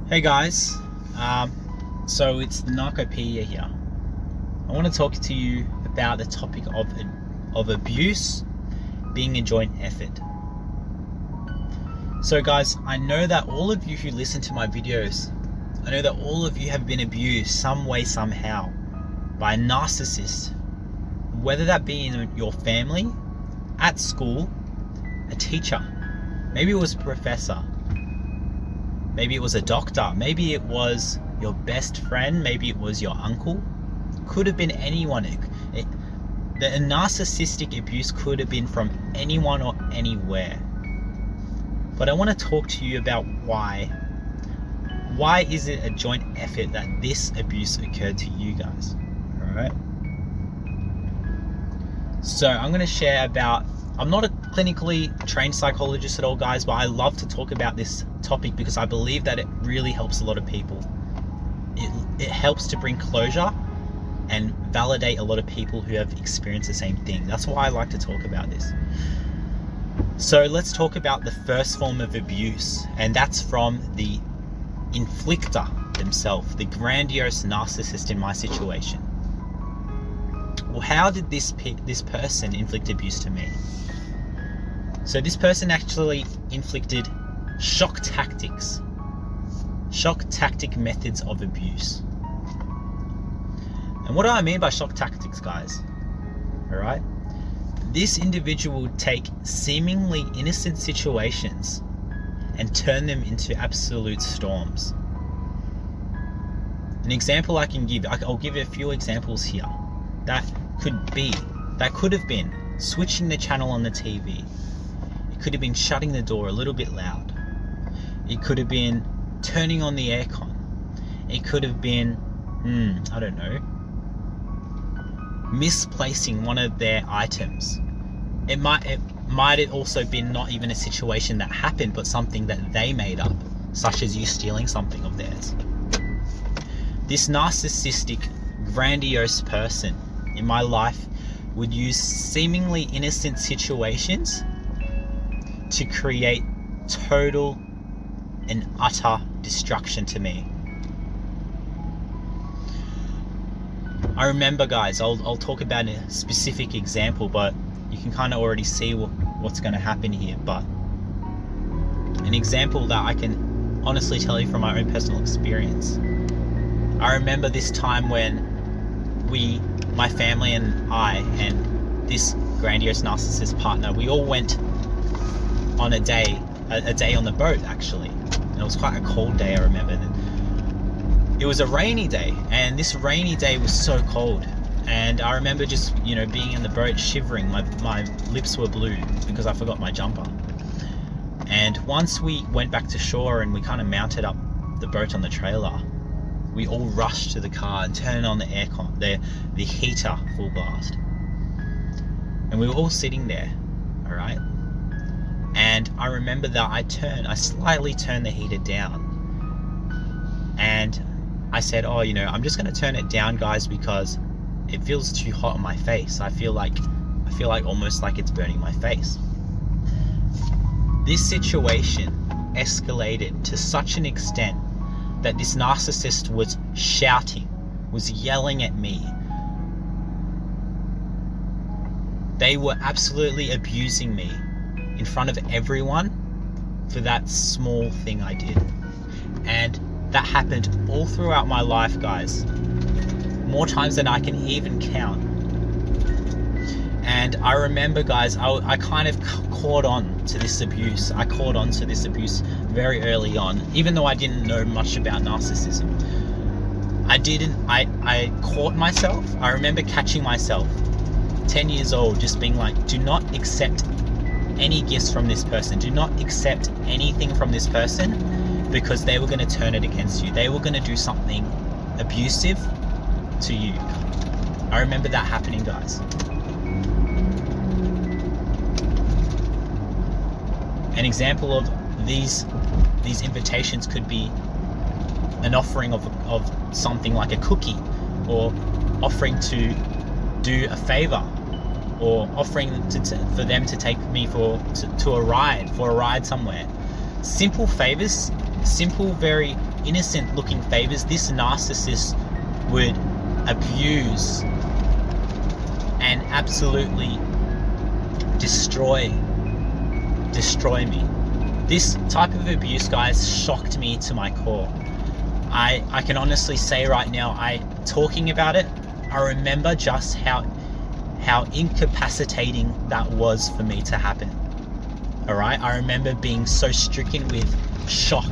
Hey guys, so it's the Narcopedia here. I want to talk to you about the topic of abuse being a joint effort. So guys, I know that all of you who listen to my videos, I know that all of you have been abused some way, somehow by a narcissist, whether that be in your family, at school, a teacher, maybe it was a professor, maybe it was a doctor, maybe it was your best friend, maybe it was your uncle, could have been anyone. The narcissistic abuse could have been from anyone or anywhere. But I want to talk to you about why. Why is it a joint effort that this abuse occurred to you guys? Alright? So I'm going to share about, I'm not a clinically trained psychologist at all, guys, but I love to talk about this topic because I believe that it really helps a lot of people. It helps to bring closure and validate a lot of people who have experienced the same thing. That's why I like to talk about this. So let's talk about the first form of abuse, and that's from the inflictor themselves, the grandiose narcissist in my situation. Well, how did this person inflict abuse to me? So this person actually inflicted shock tactic methods of abuse. And what do I mean by shock tactics, guys? Alright? This individual would take seemingly innocent situations and turn them into absolute storms. An example I can give, I'll give you a few examples here. That could have been switching the channel on the TV. It could have been shutting the door a little bit loud. It could have been turning on the aircon. It could have been, I don't know, misplacing one of their items. It might have also been not even a situation that happened, but something that they made up, such as you stealing something of theirs. This narcissistic, grandiose person in my life would use seemingly innocent situations to create total and utter destruction to me. I remember, guys, I'll talk about a specific example, but you can kind of already see what's going to happen here. But an example that I can honestly tell you from my own personal experience. I remember this time when my family and I and this grandiose narcissist partner, we all went on a day on the boat, actually. And it was quite a cold day, I remember. It was a rainy day, and this rainy day was so cold. And I remember just, being in the boat shivering. My lips were blue because I forgot my jumper. And once we went back to shore and we kind of mounted up the boat on the trailer, we all rushed to the car and turned on the aircon, the heater full blast. And we were all sitting there, alright? And I remember that I slightly turned the heater down. And I said, I'm just going to turn it down, guys, because it feels too hot on my face. I feel like almost like it's burning my face. This situation escalated to such an extent that this narcissist was shouting, was yelling at me. They were absolutely abusing me in front of everyone for that small thing I did. And that happened all throughout my life, guys. More times than I can even count. And I remember, guys, I kind of caught on to this abuse. I caught on to this abuse very early on, even though I didn't know much about narcissism. I caught myself. I remember catching myself, 10 years old, just being like, do not accept any gifts from this person. Do not accept anything from this person, because they were going to turn it against you. They were going to do something abusive to you. I remember that happening, guys. An example of these invitations could be an offering of something like a cookie, or offering to do a favor, or offering for them to take me to a ride somewhere. Simple favors simple, very innocent looking favors, this narcissist would abuse and absolutely destroy me. This type of abuse, guys, shocked me to my core. I can honestly say right now, talking about it, I remember just how incapacitating that was for me to happen. Alright, I remember being so stricken with shock,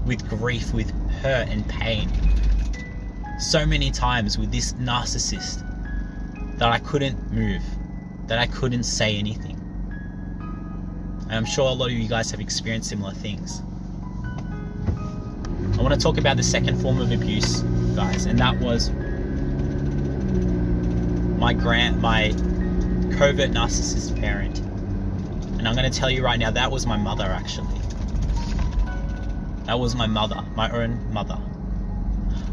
with grief, with hurt and pain so many times with this narcissist that I couldn't move, that I couldn't say anything. And I'm sure a lot of you guys have experienced similar things. I want to talk about the second form of abuse, guys, and that was my covert narcissist parent. And I'm going to tell you right now, that was my mother, actually. That was my mother, my own mother.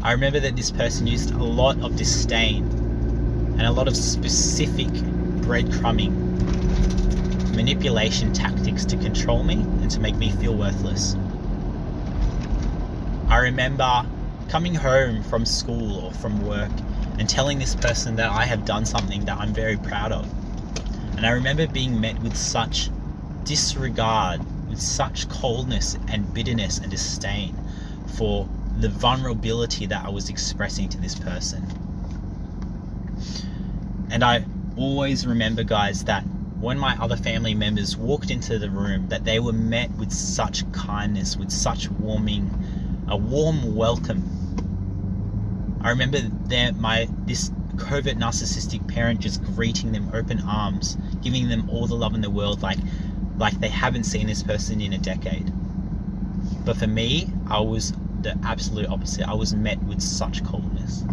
I remember that this person used a lot of disdain and a lot of specific breadcrumbing, manipulation tactics to control me and to make me feel worthless. I remember coming home from school or from work and telling this person that I have done something that I'm very proud of. And I remember being met with such disregard, with such coldness and bitterness and disdain for the vulnerability that I was expressing to this person. And I always remember, guys, that when my other family members walked into the room, that they were met with such kindness, with such a warm welcome. I remember this covert narcissistic parent just greeting them open arms, giving them all the love in the world, like they haven't seen this person in a decade. But for me, I was the absolute opposite. I was met with such coldness.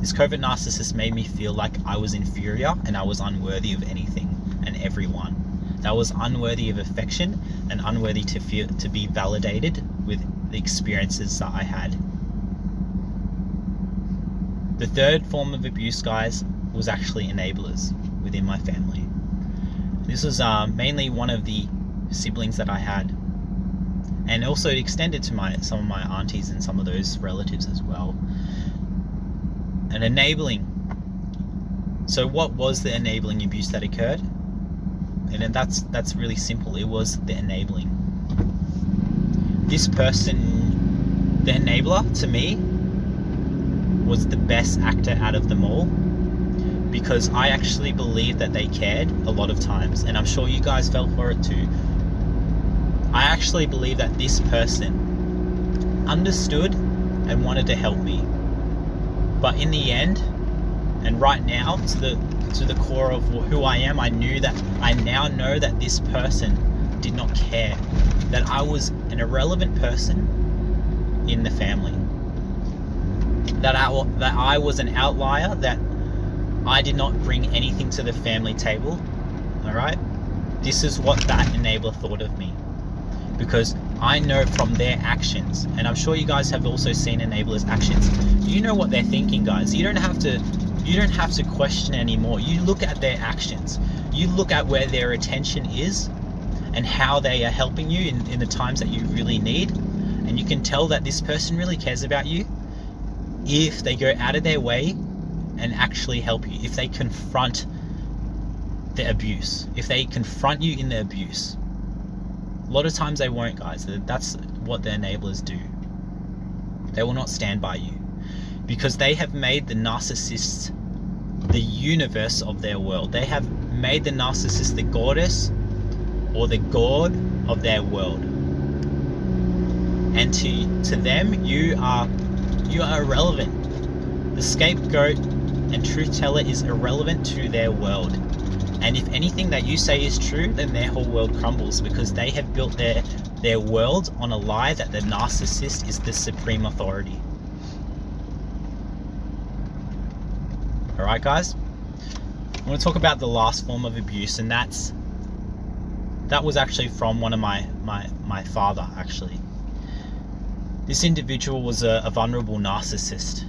This covert narcissist made me feel like I was inferior and I was unworthy of anything and everyone. That I was unworthy of affection and unworthy to be validated with the experiences that I had. The third form of abuse, guys, was actually enablers within my family. This was mainly one of the siblings that I had, and also it extended to some of my aunties and some of those relatives as well. And enabling. So what was the enabling abuse that occurred? And that's really simple. It was the enabling. This person, the enabler, to me, was the best actor out of them all, because I actually believe that they cared a lot of times, and I'm sure you guys fell for it too. I actually believe that this person understood and wanted to help me. But in the end, and right now, to the core of who I am, I now know that this person did not care, that I was an irrelevant person in the family, that I was an outlier, that I did not bring anything to the family table. All right, this is what that enabler thought of me, because I know from their actions, and I'm sure you guys have also seen enablers' actions. You know what they're thinking, guys. You don't have to question anymore. You look at their actions. You look at where their attention is and how they are helping you in the times that you really need. And you can tell that this person really cares about you if they go out of their way and actually help you, if they confront the abuse, if they confront you in the abuse. A lot of times they won't, guys. That's what the enablers do. They will not stand by you, because they have made the narcissist the universe of their world. They have made the narcissist the goddess or the god of their world. And to them, you are irrelevant. The scapegoat and truth teller is irrelevant to their world. And if anything that you say is true, then their whole world crumbles, because they have built their world on a lie that the narcissist is the supreme authority. Alright, guys? I want to talk about the last form of abuse, and that was actually from one of my father, actually. This individual was a vulnerable narcissist.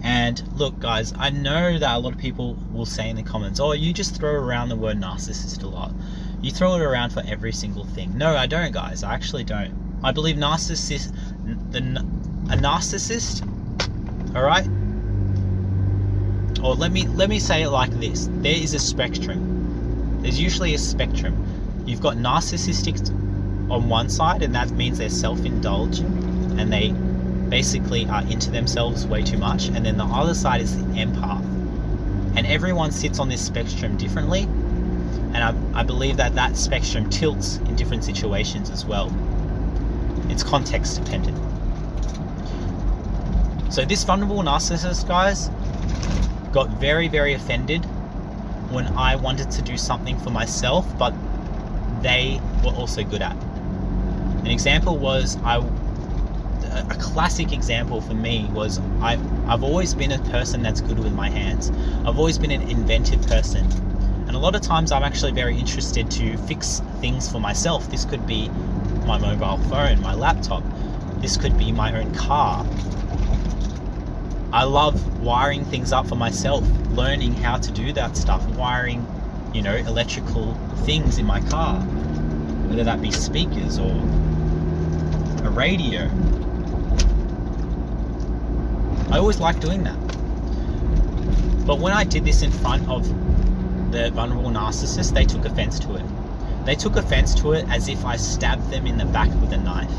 And look, guys, I know that a lot of people will say in the comments, oh, you just throw around the word narcissist a lot. You throw it around for every single thing. No, I don't, guys. I actually don't. I believe a narcissist, all right? Or let me say it like this: there is a spectrum. There's usually a spectrum. You've got narcissistic on one side, and that means they're self-indulgent and they basically are into themselves way too much. And then the other side is the empath. And everyone sits on this spectrum differently. And I believe that spectrum tilts in different situations as well. It's context dependent. So this vulnerable narcissist, guys, got very, very offended when I wanted to do something for myself, but they were also good at. An example was, a classic example for me was, I've always been a person that's good with my hands. I've always been an inventive person. And a lot of times I'm actually very interested to fix things for myself. This could be my mobile phone, my laptop. This could be my own car. I love wiring things up for myself, learning how to do that stuff, wiring, electrical things in my car, whether that be speakers or a radio. I always like doing that. But when I did this in front of the vulnerable narcissist, they took offense to it. They took offense to it as if I stabbed them in the back with a knife.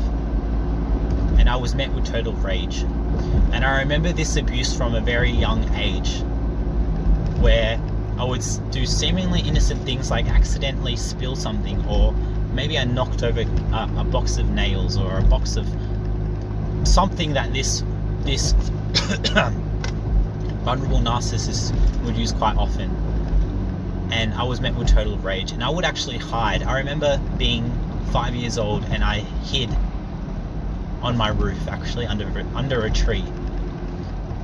And I was met with total rage. And I remember this abuse from a very young age, where I would do seemingly innocent things like accidentally spill something, or maybe I knocked over a box of nails or a box of something that this vulnerable narcissist would use quite often. And I was met with total rage, and I would actually hide. I remember being 5 years old and I hid on my roof, actually under a tree,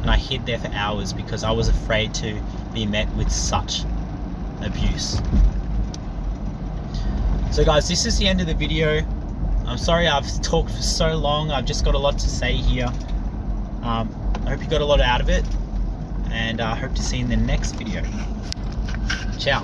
and I hid there for hours because I was afraid to be met with such abuse. So guys, this is the end of the video. I'm sorry I've talked for so long. I've just got a lot to say here. I hope you got a lot out of it, and I hope to see you in the next video. Ciao.